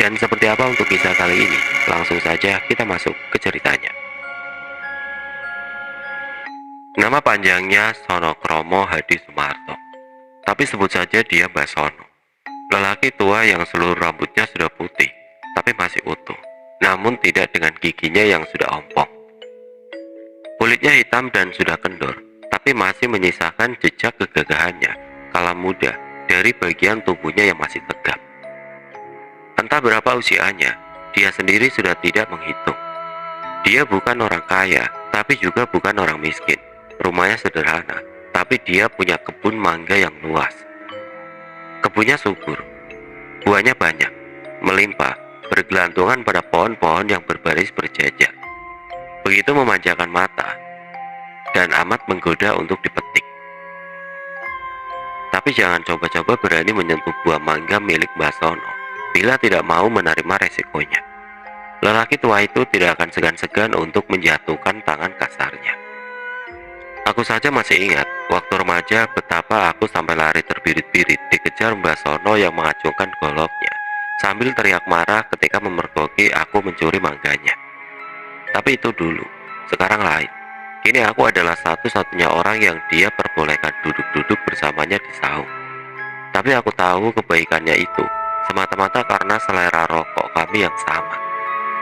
Dan seperti apa untuk kisah kali ini? Langsung saja kita masuk ke ceritanya. Nama panjangnya Sonokromo Hadi Sumarto, tapi sebut saja dia Mbah Sono. Lelaki tua yang seluruh rambutnya sudah putih, tapi masih utuh, namun tidak dengan giginya yang sudah ompong. Kulitnya hitam dan sudah kendor, tapi masih menyisakan jejak kegagahannya kala muda dari bagian tubuhnya yang masih tegap. Entah berapa usianya, dia sendiri sudah tidak menghitung. Dia bukan orang kaya, tapi juga bukan orang miskin. Rumahnya sederhana, tapi dia punya kebun mangga yang luas. Kebunnya subur, buahnya banyak, melimpah, bergelantungan pada pohon-pohon yang berbaris berjajar. Begitu memanjakan mata, dan amat menggoda untuk dipetik. Tapi jangan coba-coba berani menyentuh buah mangga milik Mbah Sono, bila tidak mau menerima resikonya. Lelaki tua itu tidak akan segan-segan untuk menjatuhkan tangan kasarnya. Aku saja masih ingat, waktu remaja betapa aku sampai lari terbirit-birit dikejar Mbah Sono yang mengacungkan goloknya, sambil teriak marah ketika memergoki aku mencuri mangganya. Tapi itu dulu, sekarang lain. Kini aku adalah satu-satunya orang yang dia perbolehkan duduk-duduk bersamanya di saung. Tapi aku tahu kebaikannya itu semata-mata karena selera rokok kami yang sama,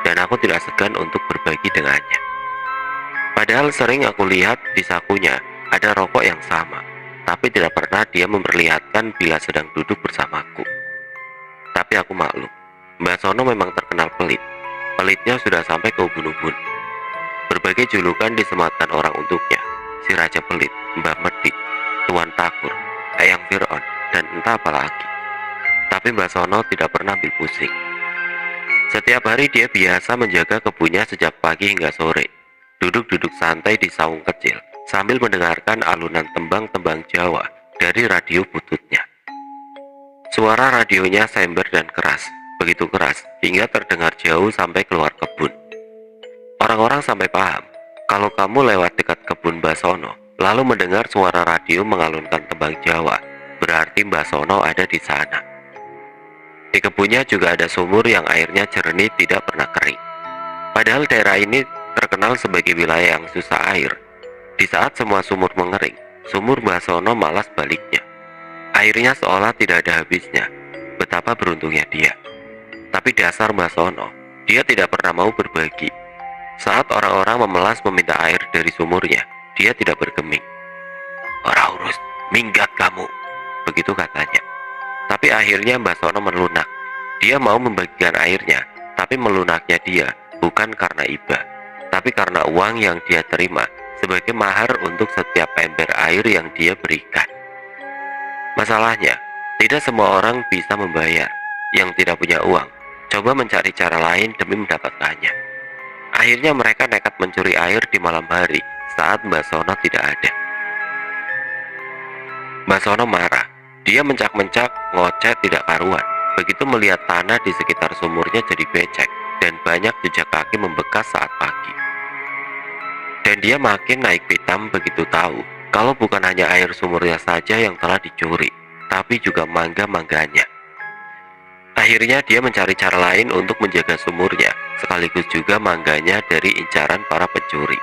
dan aku tidak segan untuk berbagi dengannya. Padahal sering aku lihat di sakunya ada rokok yang sama, tapi tidak pernah dia memperlihatkan bila sedang duduk bersamaku. Tapi aku maklum, Mbah Sono memang terkenal pelit. Pelitnya sudah sampai ke ubun-ubun. Berbagai julukan disematkan orang untuknya: si Raja Pelit, Mbah Medit, Tuan Takur, Eyang Fir'aun, dan entah apa lagi. Tapi Mbah Sono tidak pernah ambil pusing. Setiap hari dia biasa menjaga kebunnya sejak pagi hingga sore, duduk-duduk santai di saung kecil sambil mendengarkan alunan tembang-tembang Jawa dari radio bututnya. Suara radionya sember dan keras, begitu keras hingga terdengar jauh sampai keluar kebun. Orang-orang sampai paham, kalau kamu lewat dekat kebun Mbah Sono, lalu mendengar suara radio mengalunkan tembang Jawa, berarti Mbah Sono ada di sana. Di kebunnya juga ada sumur yang airnya jernih tidak pernah kering. Padahal daerah ini terkenal sebagai wilayah yang susah air. Di saat semua sumur mengering, sumur Mbah Sono malah sebaliknya. Airnya seolah tidak ada habisnya. Betapa beruntungnya dia. Tapi dasar Mbah Sono, dia tidak pernah mau berbagi. Saat orang-orang memelas meminta air dari sumurnya, dia tidak bergeming. "Ora urus, minggat kamu," begitu katanya. Tapi akhirnya Mbah Sono melunak. Dia mau membagikan airnya, tapi melunaknya dia bukan karena iba, tapi karena uang yang dia terima sebagai mahar untuk setiap ember air yang dia berikan. Masalahnya, tidak semua orang bisa membayar. Yang tidak punya uang, coba mencari cara lain demi mendapatkannya. Akhirnya mereka nekat mencuri air di malam hari saat Mbah Sono tidak ada. Mbah Sono marah. Dia mencak-mencak, ngoceh tidak karuan. Begitu melihat tanah di sekitar sumurnya jadi becek dan banyak jejak kaki membekas saat pagi. Dan dia makin naik pitam begitu tahu kalau bukan hanya air sumurnya saja yang telah dicuri, tapi juga mangga-mangganya. Akhirnya dia mencari cara lain untuk menjaga sumurnya, sekaligus juga mangganya dari incaran para pencuri.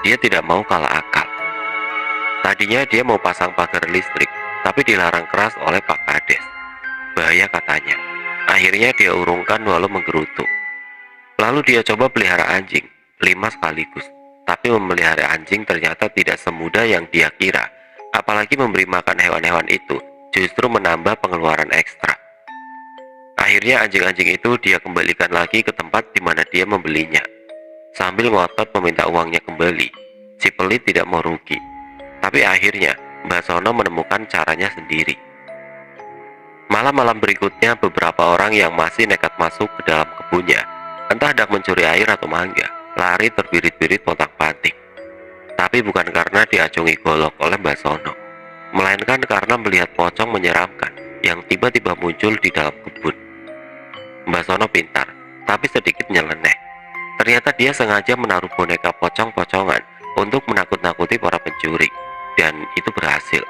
Dia tidak mau kalah akal. Tadinya dia mau pasang pagar listrik, tapi dilarang keras oleh Pak Kades. Bahaya katanya. Akhirnya dia urungkan walau menggerutu. Lalu dia coba pelihara anjing, 5 sekaligus. Tapi memelihara anjing ternyata tidak semudah yang dia kira. Apalagi memberi makan hewan-hewan itu justru menambah pengeluaran ekstra. Akhirnya anjing-anjing itu dia kembalikan lagi ke tempat di mana dia membelinya. Sambil ngotot meminta uangnya kembali, si pelit tidak mau rugi. Tapi akhirnya Mbah Sono menemukan caranya sendiri. Malam-malam berikutnya beberapa orang yang masih nekat masuk ke dalam kebunnya, entah hendak mencuri air atau mangga, lari terbirit-birit pontang-panting. Tapi bukan karena diacungi golok oleh Mbah Sono, melainkan karena melihat pocong menyeramkan yang tiba-tiba muncul di dalam kebun. Mbah Sono pintar, tapi sedikit nyeleneh. Ternyata dia sengaja menaruh boneka pocong-pocongan untuk menakut-nakuti para pencuri, dan itu berhasil.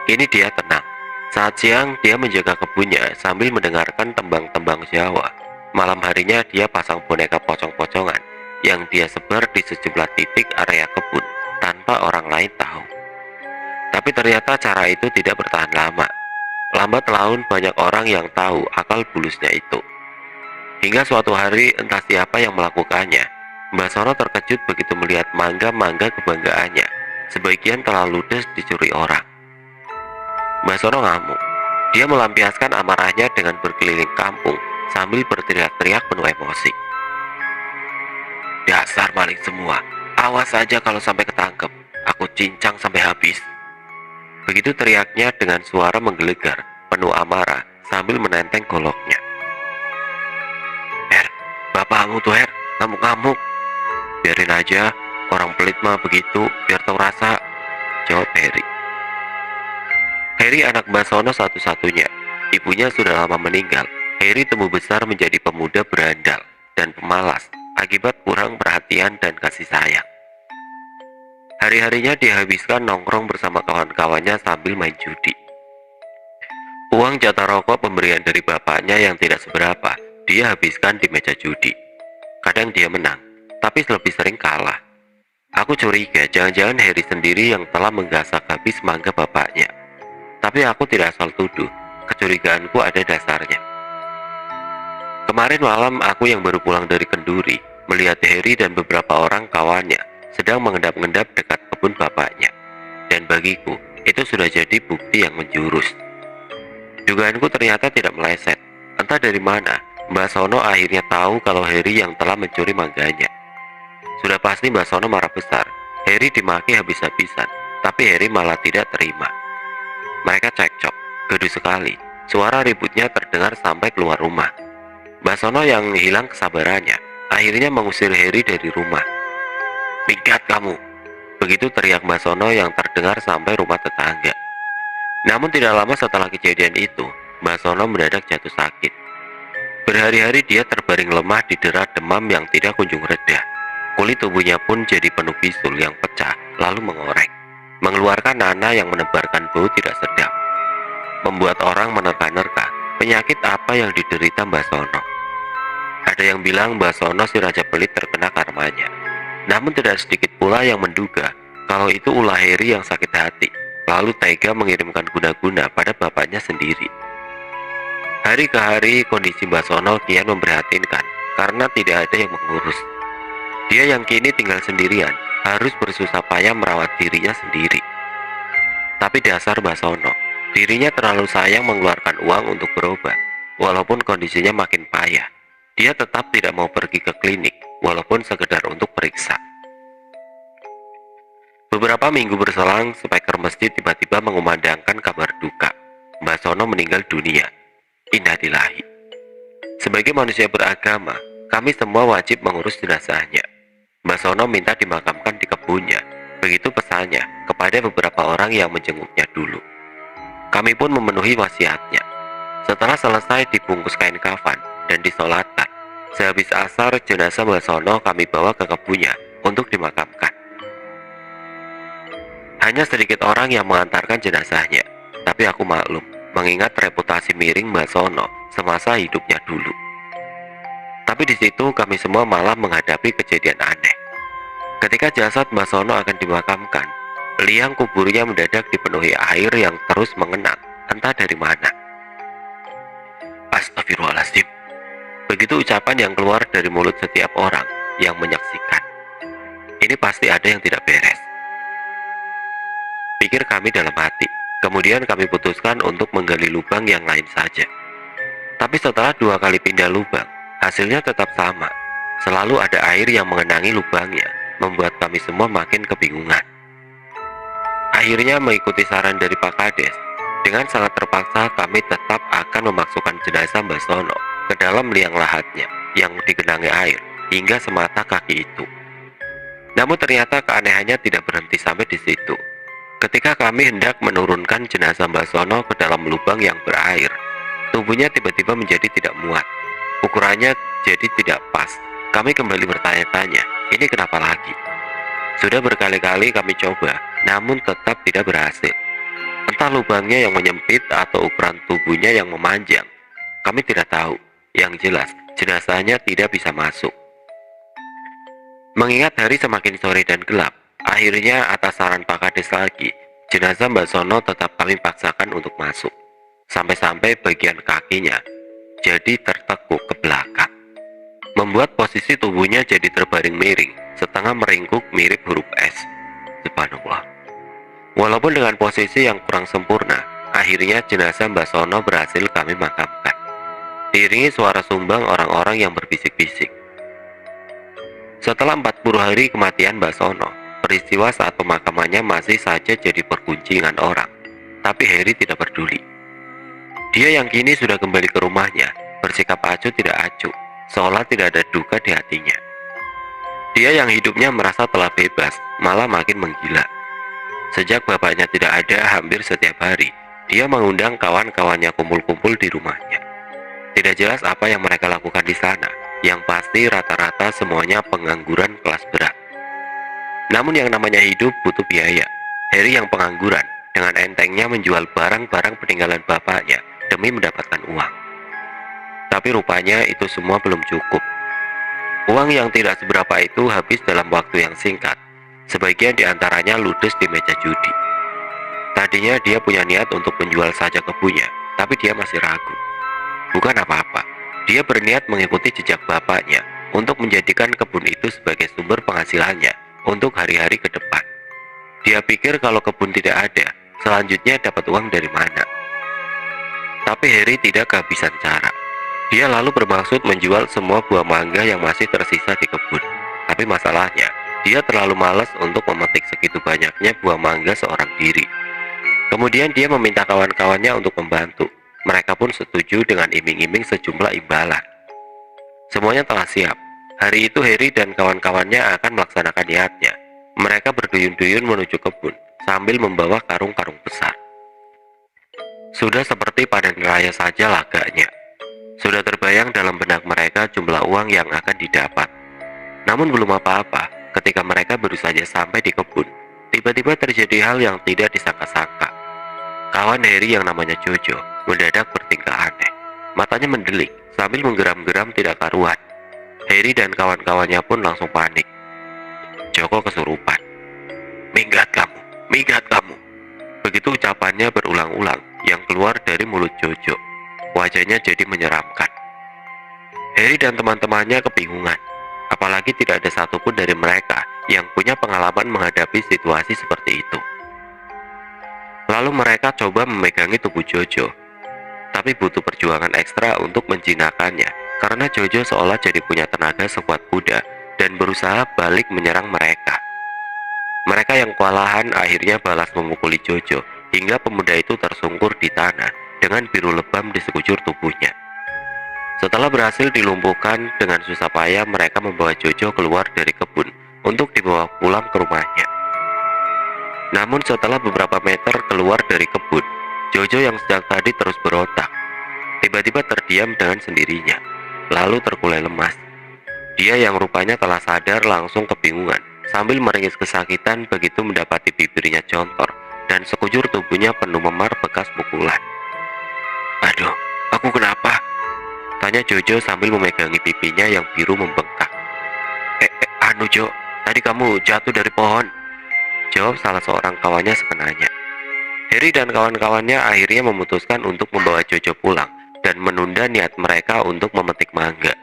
Kini dia tenang. Saat siang, dia menjaga kebunnya sambil mendengarkan tembang-tembang Jawa. Malam harinya, dia pasang boneka pocong-pocongan yang dia sebar di sejumlah titik area kebun tanpa orang lain tahu. Tapi ternyata cara itu tidak bertahan lama. Lambat laun banyak orang yang tahu akal bulusnya itu. Hingga suatu hari entah siapa yang melakukannya. Mbak Sono terkejut begitu melihat mangga-mangga kebanggaannya sebagian telah ludes dicuri orang. Mbak Sono ngamuk. Dia melampiaskan amarahnya dengan berkeliling kampung sambil berteriak-teriak penuh emosi. Dasar maling semua, awas saja kalau sampai ketangkep, aku cincang sampai habis. Begitu teriaknya dengan suara menggelegar, penuh amarah, sambil menenteng goloknya. Her, bapakmu tuh Her, ngamuk-ngamuk. Biarin aja, orang pelit mah begitu, biar tahu rasa, jawab Heri. Heri anak Mbak Sono satu-satunya. Ibunya sudah lama meninggal. Heri tumbuh besar menjadi pemuda berandal dan pemalas akibat kurang perhatian dan kasih sayang. Hari-harinya dihabiskan nongkrong bersama kawan-kawannya sambil main judi. Uang jatah rokok pemberian dari bapaknya yang tidak seberapa, dia habiskan di meja judi. Kadang dia menang, tapi lebih sering kalah. Aku curiga jangan-jangan Heri sendiri yang telah menggasak habis mangga bapaknya. Tapi aku tidak asal tuduh, kecurigaanku ada dasarnya. Kemarin malam aku yang baru pulang dari Kenduri, melihat Heri dan beberapa orang kawannya sedang mengendap-endap dekat kebun bapaknya. Dan bagiku, itu sudah jadi bukti yang menjurus. Dugaanku ternyata tidak meleset. Entah dari mana, Mbak Sono akhirnya tahu kalau Heri yang telah mencuri mangganya. Sudah pasti Mbak Sono marah besar. Heri dimaki habis-habisan, tapi Heri malah tidak terima. Mereka cekcok, gaduh sekali. Suara ributnya terdengar sampai keluar rumah. Mbak Sono yang hilang kesabarannya, akhirnya mengusir Heri dari rumah. Minggat kamu! Begitu teriak Mbak Sono yang terdengar sampai rumah tetangga. Namun tidak lama setelah kejadian itu, Mbak Sono mendadak jatuh sakit. Berhari-hari dia terbaring lemah didera demam yang tidak kunjung reda. Kulit tubuhnya pun jadi penuh bisul yang pecah lalu mengorek, mengeluarkan nanah yang menebarkan bau tidak sedap. Membuat orang menerka-nerka penyakit apa yang diderita Mbak Sono. Ada yang bilang Mbak Sono si Raja Pelit terkena karmanya. Namun tidak sedikit pula yang menduga kalau itu ulah Heri yang sakit hati, lalu tega mengirimkan guna-guna pada bapaknya sendiri. Hari ke hari kondisi Mbak Sono kian memprihatinkan karena tidak ada yang mengurus. Dia yang kini tinggal sendirian harus bersusah payah merawat dirinya sendiri. Tapi dasar Mbak Sono, dirinya terlalu sayang mengeluarkan uang untuk berobat. Walaupun kondisinya makin payah, dia tetap tidak mau pergi ke klinik walaupun sekedar untuk periksa. Beberapa minggu berselang, speaker masjid tiba-tiba mengumandangkan kabar duka. Mbak Sono meninggal dunia. Innalillahi. Sebagai manusia beragama, kami semua wajib mengurus jenazahnya. Mbak Sono minta dimakamkan di kebunnya. Begitu pesannya kepada beberapa orang yang menjenguknya dulu. Kami pun memenuhi wasiatnya. Setelah selesai dibungkus kain kafan dan disolatkan, sehabis asar jenazah Mbak Sono kami bawa ke kebunnya untuk dimakamkan. Hanya sedikit orang yang mengantarkan jenazahnya, tapi aku maklum mengingat reputasi miring Mbak Sono semasa hidupnya dulu. Tapi di situ kami semua malah menghadapi kejadian aneh. Ketika jasad Mbak Sono akan dimakamkan, liang kuburnya mendadak dipenuhi air yang terus mengenang entah dari mana. Astagfirullahaladzim. Begitu ucapan yang keluar dari mulut setiap orang yang menyaksikan. Ini pasti ada yang tidak beres, pikir kami dalam hati. Kemudian kami putuskan untuk menggali lubang yang lain saja. Tapi setelah 2 kali pindah lubang, hasilnya tetap sama. Selalu ada air yang mengenangi lubangnya, membuat kami semua makin kebingungan. Akhirnya mengikuti saran dari Pak Kades, dengan sangat terpaksa kami tetap akan memasukkan jenazah Mbak Sono ke dalam liang lahatnya yang digenangi air hingga semata kaki itu. Namun ternyata keanehannya tidak berhenti sampai di situ. Ketika kami hendak menurunkan jenazah Mbak Sono ke dalam lubang yang berair, tubuhnya tiba-tiba menjadi tidak muat. Ukurannya jadi tidak pas. Kami kembali bertanya-tanya, ini kenapa lagi? Sudah berkali-kali kami coba, namun tetap tidak berhasil. Entah lubangnya yang menyempit atau ukuran tubuhnya yang memanjang, kami tidak tahu. Yang jelas, jenazahnya tidak bisa masuk. Mengingat hari semakin sore dan gelap, akhirnya atas saran Pak Kades lagi, jenazah Mbak Sono tetap kami paksakan untuk masuk. Sampai-sampai bagian kakinya jadi tertekuk ke belakang, membuat posisi tubuhnya jadi terbaring miring, setengah meringkuk mirip huruf S. Subhanallah. Walaupun dengan posisi yang kurang sempurna, akhirnya jenazah Mbak Sono berhasil kami makamkan, diiringi suara sumbang orang-orang yang berbisik-bisik. Setelah 40 hari kematian Mbak Sono, peristiwa saat pemakamannya masih saja jadi perguncingan orang, tapi Heri tidak peduli. Dia yang kini sudah kembali ke rumahnya, bersikap acuh tidak acuh, seolah tidak ada duka di hatinya. Dia yang hidupnya merasa telah bebas, malah makin menggila. Sejak bapaknya tidak ada hampir setiap hari, dia mengundang kawan-kawannya kumpul-kumpul di rumahnya. Tidak jelas apa yang mereka lakukan di sana, yang pasti rata-rata semuanya pengangguran kelas berat. Namun yang namanya hidup butuh biaya. Heri yang pengangguran, dengan entengnya menjual barang-barang peninggalan bapaknya demi mendapatkan uang. Tapi rupanya itu semua belum cukup. Uang yang tidak seberapa itu habis dalam waktu yang singkat. Sebagian diantaranya ludes di meja judi. Tadinya dia punya niat untuk menjual saja kebunnya, tapi dia masih ragu. Bukan apa-apa, dia berniat mengikuti jejak bapaknya untuk menjadikan kebun itu sebagai sumber penghasilannya untuk hari-hari ke depan. Dia pikir kalau kebun tidak ada, selanjutnya dapat uang dari mana. Tapi Heri tidak kehabisan cara. Dia lalu bermaksud menjual semua buah mangga yang masih tersisa di kebun. Tapi masalahnya, dia terlalu malas untuk memetik segitu banyaknya buah mangga seorang diri. Kemudian dia meminta kawan-kawannya untuk membantu. Mereka pun setuju dengan iming-iming sejumlah imbalan. Semuanya telah siap. Hari itu Heri dan kawan-kawannya akan melaksanakan niatnya. Mereka berduyun-duyun menuju kebun sambil membawa karung-karung besar. Sudah seperti panen raya saja lagaknya. Sudah terbayang dalam benak mereka jumlah uang yang akan didapat. Namun belum apa-apa, ketika mereka baru saja sampai di kebun, tiba-tiba terjadi hal yang tidak disangka-sangka. Kawan Heri yang namanya Jojo mendadak bertingkah aneh. Matanya mendelik sambil menggeram-geram tidak karuan. Heri dan kawan-kawannya pun langsung panik. Joko kesurupan. Minggat kamu, minggat kamu. Begitu ucapannya berulang-ulang yang keluar dari mulut Jojo. Wajahnya jadi menyeramkan. Heri dan teman-temannya kebingungan. Apalagi tidak ada satupun dari mereka yang punya pengalaman menghadapi situasi seperti itu. Lalu mereka coba memegangi tubuh Jojo. Tapi butuh perjuangan ekstra untuk menjinakkannya, karena Jojo seolah jadi punya tenaga sekuat kuda dan berusaha balik menyerang mereka. Mereka yang kewalahan akhirnya balas memukuli Jojo hingga pemuda itu tersungkur di tanah dengan biru lebam di sekujur tubuhnya. Setelah berhasil dilumpuhkan, dengan susah payah mereka membawa Jojo keluar dari kebun untuk dibawa pulang ke rumahnya. Namun setelah beberapa meter keluar dari kebun, Jojo yang sejak tadi terus berontak tiba-tiba terdiam dengan sendirinya, lalu terkulai lemas. Dia yang rupanya telah sadar langsung kebingungan sambil meringis kesakitan begitu mendapati bibirnya contor dan sekujur tubuhnya penuh memar bekas pukulan. Aduh, aku kenapa? Tanya Jojo sambil memegangi pipinya yang biru membengkak. Anu Jo, tadi kamu jatuh dari pohon, jawab salah seorang kawannya sekenanya. Heri dan kawan-kawannya akhirnya memutuskan untuk membawa Jojo pulang dan menunda niat mereka untuk memetik mangga.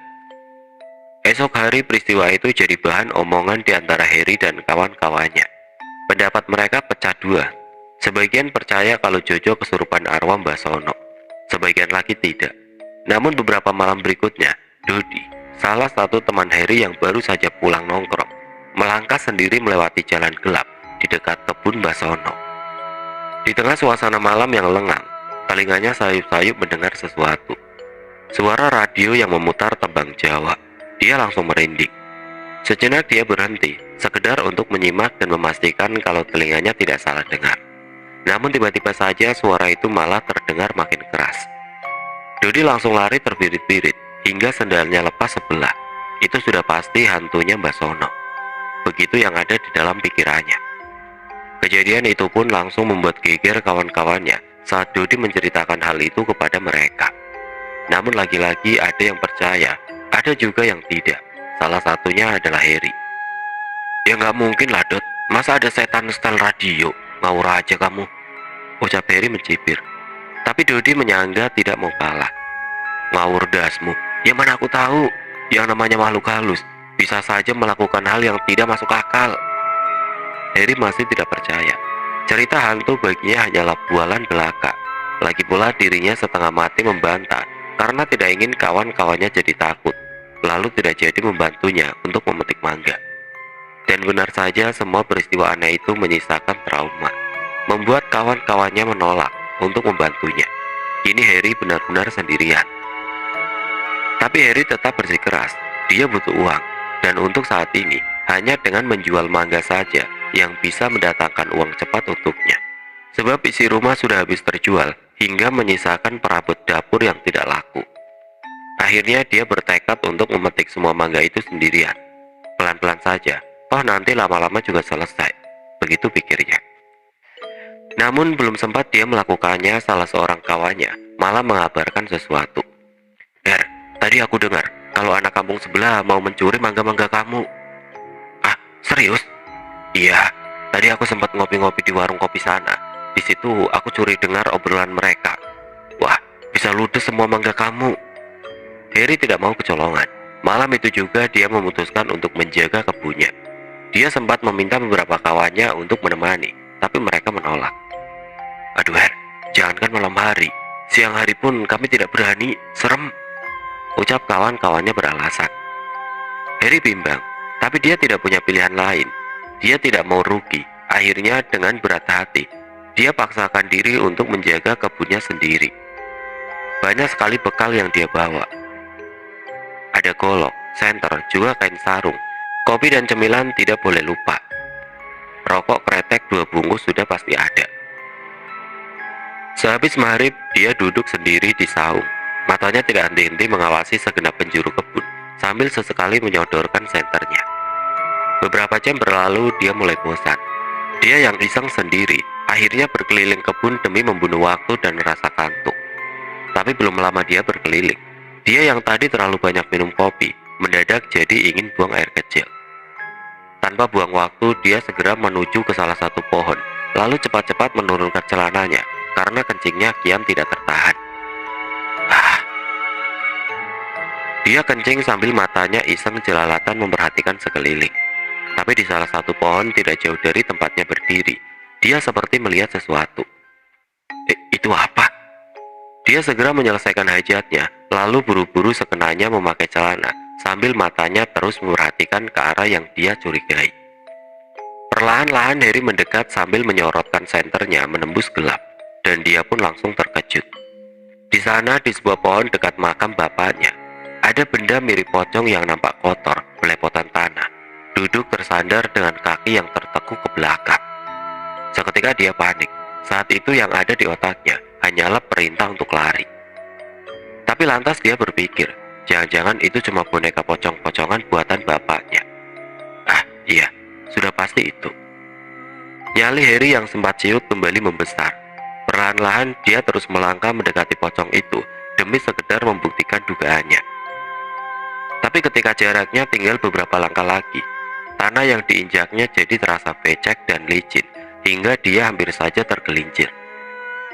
Esok hari peristiwa itu jadi bahan omongan di antara Heri dan kawan-kawannya. Pendapat mereka pecah dua. Sebagian percaya kalau Jojo kesurupan arwah Mbah Sono, sebagian lagi tidak. Namun beberapa malam berikutnya, Dodi, salah satu teman Heri yang baru saja pulang nongkrong, melangkah sendiri melewati jalan gelap di dekat kebun Mbah Sono. Di tengah suasana malam yang lengang, telinganya sayup-sayup mendengar sesuatu. Suara radio yang memutar tembang Jawa. Dia langsung merinding. Sejenak dia berhenti, sekedar untuk menyimak dan memastikan kalau telinganya tidak salah dengar. Namun tiba-tiba saja suara itu malah terdengar makin keras. Dodi langsung lari terbirit-birit, hingga sendalnya lepas sebelah. Itu sudah pasti hantunya Mbah Sono. Begitu yang ada di dalam pikirannya. Kejadian itu pun langsung membuat geger kawan-kawannya saat Dodi menceritakan hal itu kepada mereka. Namun lagi-lagi ada yang percaya, ada juga yang tidak. Salah satunya adalah Harry. Ya nggak mungkin lah Dot, masa ada setan setel radio, ngawur aja kamu, ucap Harry mencibir. Tapi Dodi menyangga tidak mau kalah. Ngawur dasmu, ya mana aku tahu, yang namanya makhluk halus bisa saja melakukan hal yang tidak masuk akal. Harry masih tidak percaya. Cerita hantu baginya hanyalah bualan belaka. Lagi pula dirinya setengah mati membantah karena tidak ingin kawan-kawannya jadi takut, lalu tidak jadi membantunya untuk memetik mangga. Dan benar saja semua peristiwa aneh itu menyisakan trauma, membuat kawan-kawannya menolak untuk membantunya. Kini Harry benar-benar sendirian. Tapi Harry tetap bersikeras, dia butuh uang, dan untuk saat ini hanya dengan menjual mangga saja yang bisa mendatangkan uang cepat untuknya. Sebab isi rumah sudah habis terjual hingga menyisakan perabot dapur yang tidak laku. Akhirnya dia bertekad untuk memetik semua mangga itu sendirian. Pelan-pelan saja, toh nanti lama-lama juga selesai. Begitu pikirnya. Namun belum sempat dia melakukannya, salah seorang kawannya malah mengabarkan sesuatu. "Der, tadi aku dengar kalau anak kampung sebelah mau mencuri mangga-mangga kamu." "Ah, serius?" "Iya, tadi aku sempat ngopi-ngopi di warung kopi sana. Di situ aku curi dengar obrolan mereka. Wah, bisa ludes semua mangga kamu." Harry tidak mau kecolongan. Malam itu juga dia memutuskan untuk menjaga kebunnya. Dia sempat meminta beberapa kawannya untuk menemani, tapi mereka menolak. "Aduh Her, jangankan malam hari, siang hari pun kami tidak berani, serem," ucap kawan-kawannya beralasan. Harry bimbang, tapi dia tidak punya pilihan lain. Dia tidak mau rugi. Akhirnya dengan berat hati, dia paksakan diri untuk menjaga kebunnya sendiri. Banyak sekali bekal yang dia bawa. Ada golok, senter, juga kain sarung. Kopi dan cemilan tidak boleh lupa. Rokok kretek 2 bungkus sudah pasti ada. Sehabis maghrib, dia duduk sendiri di saung. Matanya tidak henti-henti mengawasi segenap penjuru kebun, sambil sesekali menyodorkan senternya. Beberapa jam berlalu, dia mulai bosan. Dia yang iseng sendiri, akhirnya berkeliling kebun demi membunuh waktu dan rasa kantuk. Tapi belum lama dia berkeliling, dia yang tadi terlalu banyak minum kopi, mendadak jadi ingin buang air kecil. Tanpa buang waktu, dia segera menuju ke salah satu pohon, lalu cepat-cepat menurunkan celananya, karena kencingnya kian tidak tertahan. Dia kencing sambil matanya iseng jelalatan memperhatikan sekeliling. Tapi di salah satu pohon tidak jauh dari tempatnya berdiri, dia seperti melihat sesuatu. Itu apa? Dia segera menyelesaikan hajatnya, lalu buru-buru sekenanya memakai celana, sambil matanya terus memperhatikan ke arah yang dia curigai. Perlahan-lahan Harry mendekat sambil menyorotkan senternya menembus gelap, dan dia pun langsung terkejut. Di sana, di sebuah pohon dekat makam bapaknya, ada benda mirip pocong yang nampak kotor, belepotan tanah, duduk tersandar dengan kaki yang tertekuk ke belakang. Seketika dia panik. Saat itu yang ada di otaknya hanyalah perintah untuk lari. Tapi lantas dia berpikir, jangan-jangan itu cuma boneka pocong-pocongan buatan bapaknya. Ah iya, sudah pasti itu. Nyali Harry yang sempat ciut kembali membesar. Perlahan-lahan dia terus melangkah mendekati pocong itu demi sekedar membuktikan dugaannya. Tapi ketika jaraknya tinggal beberapa langkah lagi, tanah yang diinjaknya jadi terasa becek dan licin, hingga dia hampir saja tergelincir.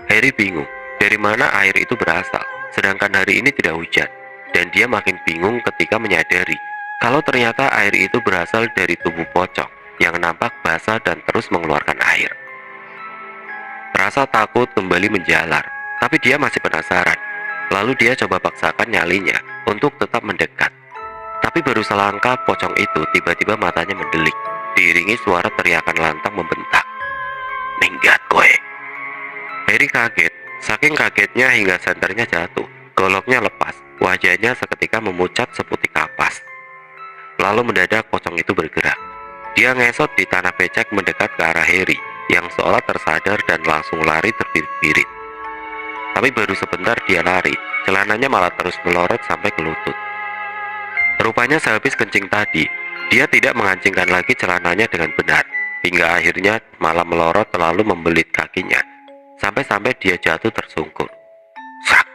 Harry bingung, dari mana air itu berasal, sedangkan hari ini tidak hujan, dan dia makin bingung ketika menyadari kalau ternyata air itu berasal dari tubuh pocong yang nampak basah dan terus mengeluarkan air. Rasa takut kembali menjalar, tapi dia masih penasaran. Lalu dia coba paksakan nyalinya untuk tetap mendekat. Tapi baru selangkah, pocong itu tiba-tiba matanya mendelik, diiringi suara teriakan lantang membentak. "Minggat kowe!" Harry kaget, saking kagetnya hingga senternya jatuh, goloknya lepas, wajahnya seketika memucat seputih kapas. Lalu mendadak pocong itu bergerak. Dia ngesot di tanah becek mendekat ke arah Harry, yang seolah tersadar dan langsung lari terbirit-birit. Tapi baru sebentar dia lari, celananya malah terus melorot sampai ke lutut. Rupanya sehabis kencing tadi, dia tidak mengancingkan lagi celananya dengan benar. hingga akhirnya malah melorot lalu membelit kakinya, sampai-sampai dia jatuh tersungkur. Sak!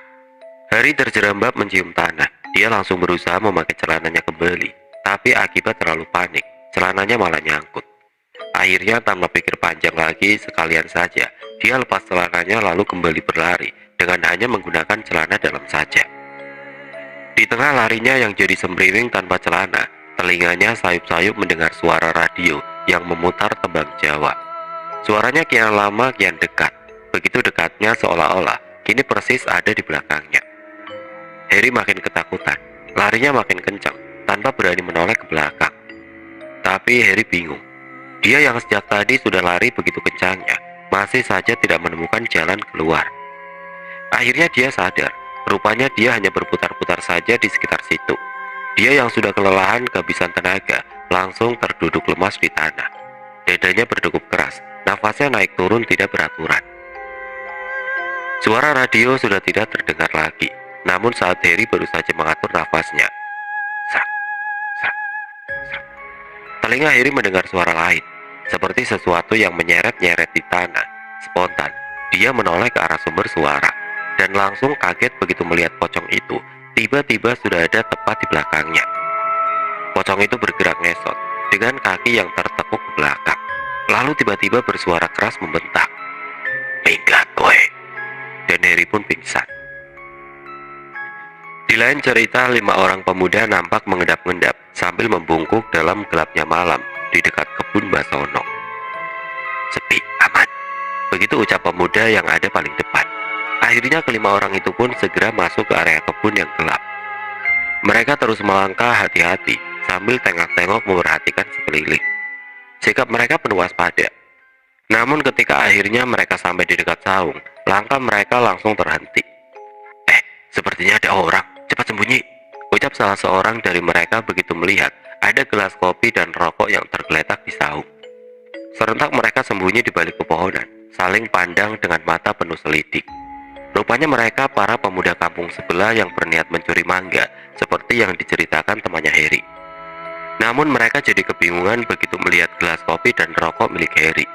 Harry terjerembab mencium tanah. Dia langsung berusaha memakai celananya kembali, tapi akibat terlalu panik, celananya malah nyangkut. Akhirnya tanpa pikir panjang lagi, sekalian saja dia lepas celananya lalu kembali berlari dengan hanya menggunakan celana dalam saja. Di tengah larinya yang jadi sembriwing tanpa celana, telinganya sayup-sayup mendengar suara radio yang memutar tembang Jawa. Suaranya kian lama kian dekat, begitu dekatnya seolah-olah kini persis ada di belakangnya. Harry makin ketakutan, larinya makin kencang tanpa berani menoleh ke belakang. Tapi Harry bingung. Dia yang sejak tadi sudah lari begitu kencangnya, masih saja tidak menemukan jalan keluar. Akhirnya dia sadar, rupanya dia hanya berputar-putar saja di sekitar situ. Dia yang sudah kelelahan kehabisan tenaga, langsung terduduk lemas di tanah. Dadanya berdegup keras, nafasnya naik turun tidak beraturan. Suara radio sudah tidak terdengar lagi. Namun saat Harry baru saja mengatur nafasnya, serak, serak, serak, telinga Harry mendengar suara lain, seperti sesuatu yang menyeret-nyeret di tanah. Spontan, dia menoleh ke arah sumber suara, dan langsung kaget begitu melihat pocong itu tiba-tiba sudah ada tepat di belakangnya. Pocong itu bergerak ngesot, dengan kaki yang tertekuk ke belakang, lalu tiba-tiba bersuara keras membentak, "Minggat kowe!" Dan Harry pun pingsan. Di lain cerita, 5 orang pemuda nampak mengendap-endap sambil membungkuk dalam gelapnya malam di dekat kebun Basono. Sepi, aman. Begitu ucap pemuda yang ada paling depan. Akhirnya kelima orang itu pun segera masuk ke area kebun yang gelap. Mereka terus melangkah hati-hati sambil tengok-tengok memperhatikan sekeliling. Sikap mereka penuh waspada. Namun ketika akhirnya mereka sampai di dekat saung, langkah mereka langsung terhenti. Sepertinya ada orang. Cepat sembunyi, ucap salah seorang dari mereka begitu melihat ada gelas kopi dan rokok yang tergeletak di saung. Serentak mereka sembunyi di balik pepohonan, saling pandang dengan mata penuh selidik. Rupanya mereka para pemuda kampung sebelah yang berniat mencuri mangga, seperti yang diceritakan temannya Harry. Namun mereka jadi kebingungan begitu melihat gelas kopi dan rokok milik Harry.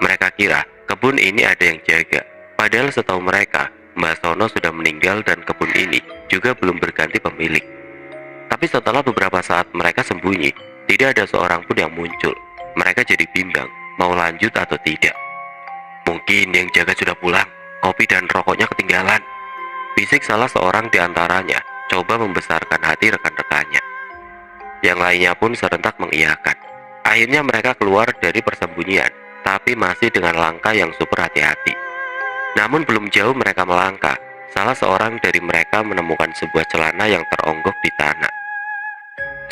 Mereka kira kebun ini ada yang jaga, padahal setahu mereka Mbak Sono sudah meninggal dan kebun ini juga belum berganti pemilik. Tapi setelah beberapa saat mereka sembunyi, tidak ada seorang pun yang muncul. Mereka jadi bimbang, mau lanjut atau tidak. Mungkin yang jaga sudah pulang, kopi dan rokoknya ketinggalan, bisik salah seorang di antaranya, coba membesarkan hati rekan-rekannya. Yang lainnya pun serentak mengiyakan. Akhirnya mereka keluar dari persembunyian, tapi masih dengan langkah yang super hati-hati. Namun belum jauh mereka melangkah, salah seorang dari mereka menemukan sebuah celana yang teronggok di tanah.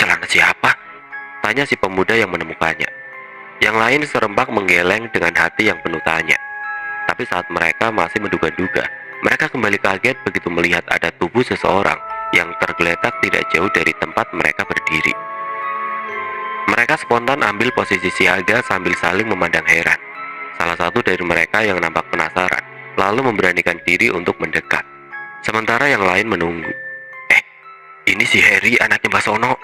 "Celana siapa?" tanya si pemuda yang menemukannya. Yang lain serempak menggeleng dengan hati yang penuh tanya. Tapi saat mereka masih menduga-duga, mereka kembali kaget begitu melihat ada tubuh seseorang yang tergeletak tidak jauh dari tempat mereka berdiri. Mereka spontan ambil posisi siaga sambil saling memandang heran. Salah satu dari mereka yang nampak penasaran lalu memberanikan diri untuk mendekat, sementara yang lain menunggu. Ini si Harry, anaknya Mbak Sono,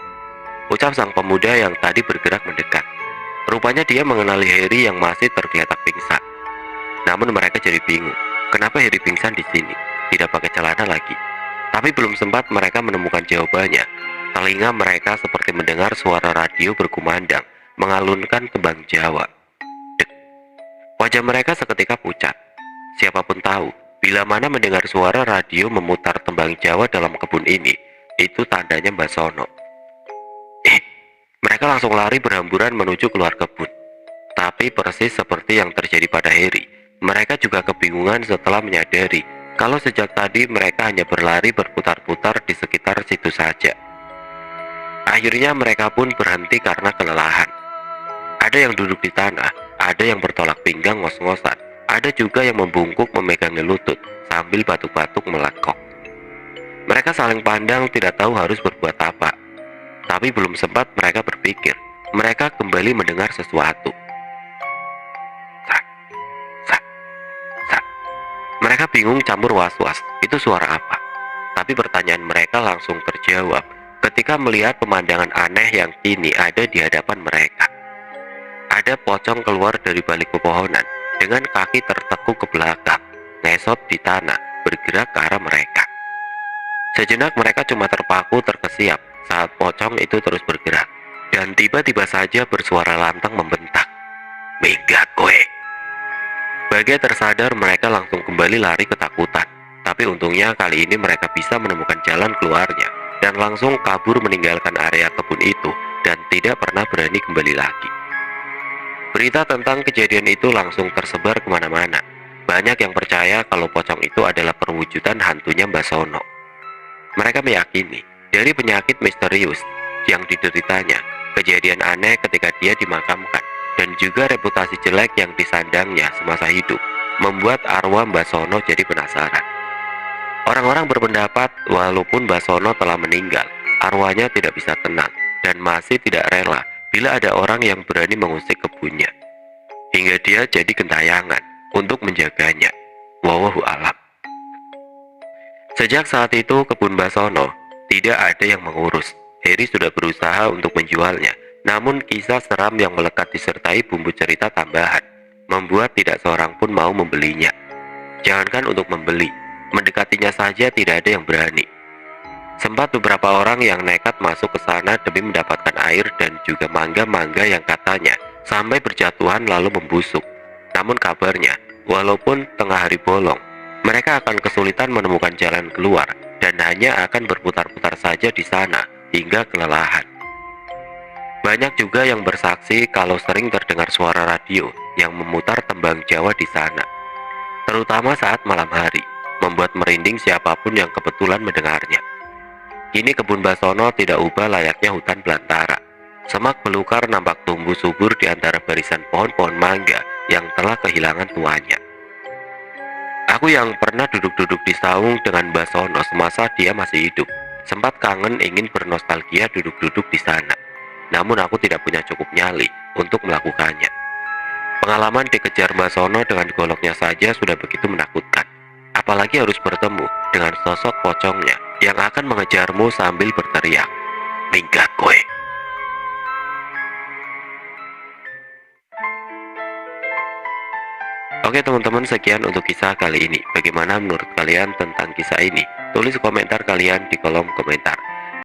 ucap sang pemuda yang tadi bergerak mendekat. Rupanya dia mengenali Harry yang masih tergeletak pingsan. Namun mereka jadi bingung, kenapa Harry pingsan di sini, tidak pakai celana lagi. Tapi belum sempat mereka menemukan jawabannya, telinga mereka seperti mendengar suara radio berkumandang, mengalunkan tembang Jawa. Dek. Wajah mereka seketika pucat. Siapapun tahu, bila mana mendengar suara radio memutar tembang Jawa dalam kebun ini, itu tandanya Mbak Sono. Mereka langsung lari berhamburan menuju keluar kebun. Tapi persis seperti yang terjadi pada Harry, mereka juga kebingungan setelah menyadari kalau sejak tadi mereka hanya berlari berputar-putar di sekitar situ saja. Akhirnya mereka pun berhenti karena kelelahan. Ada yang duduk di tanah, ada yang bertolak pinggang ngos-ngosan, ada juga yang membungkuk memegangi lutut sambil batuk-batuk melekok. Mereka saling pandang tidak tahu harus berbuat apa. Tapi belum sempat mereka berpikir, mereka kembali mendengar sesuatu. Sak, sak, sak. Mereka bingung campur was-was, itu suara apa? Tapi pertanyaan mereka langsung terjawab ketika melihat pemandangan aneh yang kini ada di hadapan mereka. Ada pocong keluar dari balik pepohonan dengan kaki tertekuk ke belakang, ngesot di tanah, bergerak ke arah mereka. Sejenak mereka cuma terpaku terkesiap saat pocong itu terus bergerak, dan tiba-tiba saja bersuara lantang membentak, "Minggat kowe!" Bagai tersadar mereka langsung kembali lari ketakutan, tapi untungnya kali ini mereka bisa menemukan jalan keluarnya dan langsung kabur meninggalkan area kebun itu dan tidak pernah berani kembali lagi. Berita tentang kejadian itu langsung tersebar kemana-mana. Banyak yang percaya kalau pocong itu adalah perwujudan hantunya Mbah Sono. Mereka meyakini dari penyakit misterius yang dideritanya, kejadian aneh ketika dia dimakamkan, dan juga reputasi jelek yang disandangnya semasa hidup, membuat arwah Mbah Sono jadi penasaran. Orang-orang berpendapat walaupun Mbah Sono telah meninggal, arwahnya tidak bisa tenang dan masih tidak rela bila ada orang yang berani mengusik kebunnya, hingga dia jadi gentayangan untuk menjaganya. Wallahu alam. Sejak saat itu kebun Mbah Sono tidak ada yang mengurus. Heri sudah berusaha untuk menjualnya, namun kisah seram yang melekat disertai bumbu cerita tambahan membuat tidak seorang pun mau membelinya. Jangankan untuk membeli, mendekatinya saja tidak ada yang berani. Sempat beberapa orang yang nekat masuk ke sana demi mendapatkan air dan juga mangga-mangga yang katanya sampai berjatuhan lalu membusuk. Namun kabarnya, walaupun tengah hari bolong, mereka akan kesulitan menemukan jalan keluar dan hanya akan berputar-putar saja di sana hingga kelelahan. Banyak juga yang bersaksi kalau sering terdengar suara radio yang memutar tembang Jawa di sana, terutama saat malam hari, membuat merinding siapapun yang kebetulan mendengarnya. Kini kebun Mbah Sono tidak ubah layaknya hutan belantara. Semak belukar nampak tumbuh subur di antara barisan pohon-pohon mangga yang telah kehilangan tuanya. Aku yang pernah duduk-duduk di saung dengan Mbah Sono semasa dia masih hidup, sempat kangen ingin bernostalgia duduk-duduk di sana. Namun aku tidak punya cukup nyali untuk melakukannya. Pengalaman dikejar Mbah Sono dengan goloknya saja sudah begitu menakutkan. Apalagi harus bertemu dengan sosok pocongnya yang akan mengejarmu sambil berteriak, "Minggat kowe!" Oke teman-teman, sekian untuk kisah kali ini. Bagaimana menurut kalian tentang kisah ini? Tulis komentar kalian di kolom komentar.